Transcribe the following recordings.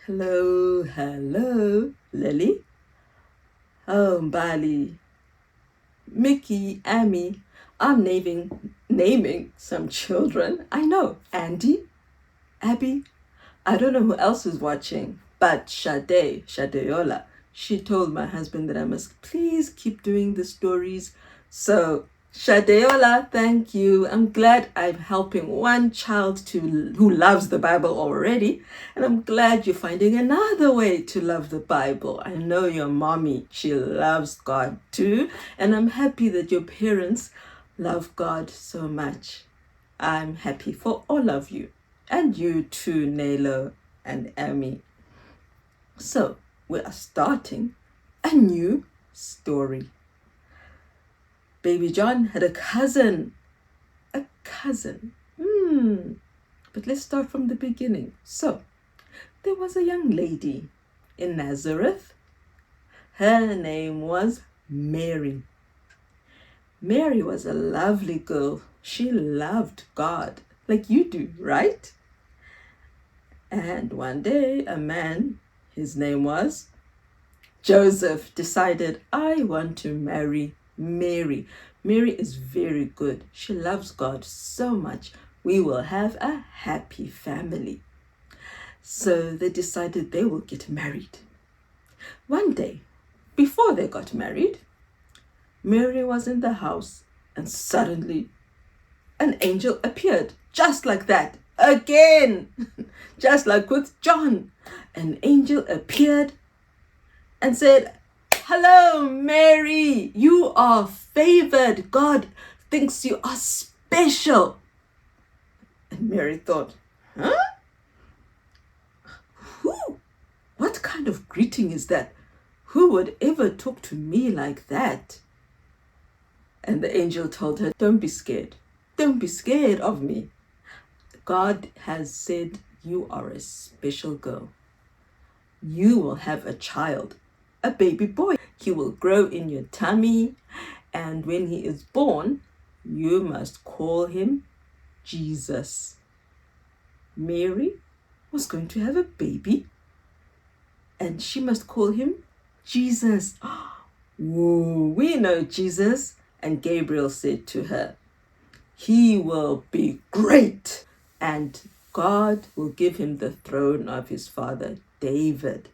Hello, hello, Lily. Oh, Mbali, Mickey, Amy. I'm naming some children. I know. Andy, Abby. I don't know who else is watching, but Shadeola, she told my husband that I must please keep doing the stories. So Shadeola, thank you. I'm glad I'm helping one child who loves the Bible already, and I'm glad you're finding another way to love the Bible. I know your mommy, she loves God too, and I'm happy that your parents love God so much. I'm happy for all of you, and you too, Nalo and Amy. So we are starting a new story. Baby John had a cousin. A cousin. But let's start from the beginning. So, there was a young lady in Nazareth. Her name was Mary. Mary was a lovely girl. She loved God, like you do, right? And one day, a man, his name was Joseph, decided, I want to marry Mary. Mary is very good. She loves God so much. We will have a happy family. So they decided they will get married. One day, before they got married, Mary was in the house and suddenly an angel appeared, just like that, again, just like with John. An angel appeared and said, hello, Mary, you are favored. God thinks you are special. And Mary thought, huh? Who? What kind of greeting is that? Who would ever talk to me like that? And the angel told her, don't be scared. Don't be scared of me. God has said you are a special girl. You will have a child, a baby boy. He will grow in your tummy, and when he is born, you must call him Jesus. Mary was going to have a baby, and she must call him Jesus. Whoa, we know Jesus. And Gabriel said to her, he will be great, and God will give him the throne of his father David.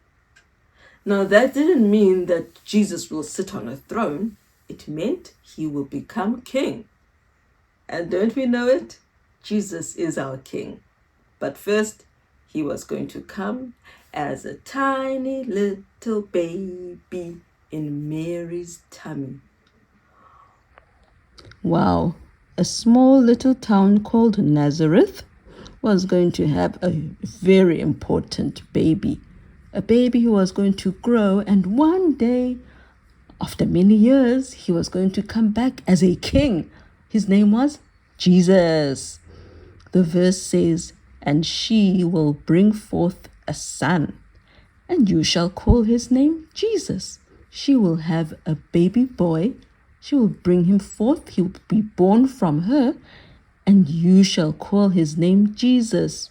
Now, that didn't mean that Jesus will sit on a throne. It meant he will become king. And don't we know it? Jesus is our king. But first, he was going to come as a tiny little baby in Mary's tummy. Wow, a small little town called Nazareth was going to have a very important baby. A baby who was going to grow, and one day, after many years, he was going to come back as a king. His name was Jesus. The verse says, and she will bring forth a son, and you shall call his name Jesus. She will have a baby boy. She will bring him forth. He will be born from her, and you shall call his name Jesus,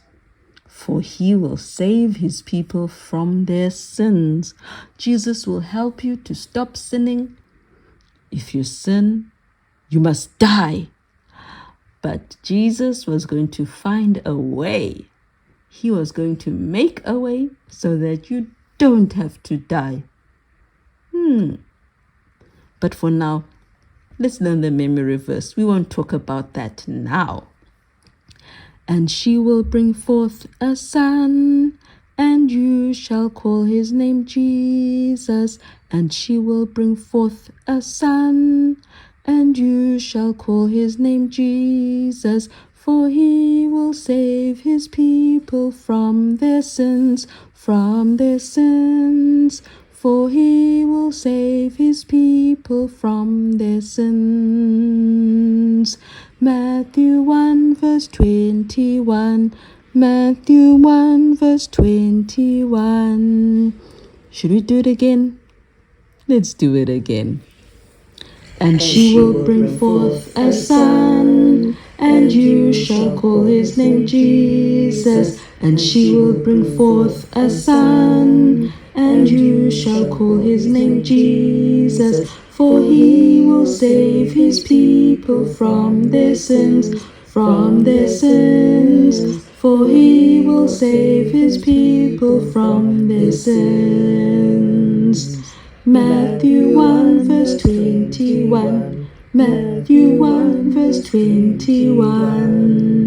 for he will save his people from their sins. Jesus will help you to stop sinning. If you sin, you must die. But Jesus was going to find a way. He was going to make a way so that you don't have to die. But for now, let's learn the memory verse. We won't talk about that now. And she will bring forth a son, and you shall call his name Jesus. And she will bring forth a son, and you shall call his name Jesus. For he will save his people from their sins, from their sins. For he will save his people from their sins. Matthew 1 verse 21. Matthew 1 verse 21. Should we do it again? Let's do it again. And she will bring forth a son, and you shall call his name Jesus. And she will bring forth a son, and you shall call his name Jesus, for he will save his people from their sins, from their sins. For he will save his people from their sins. Matthew 1 verse 21. Matthew 1 verse 21.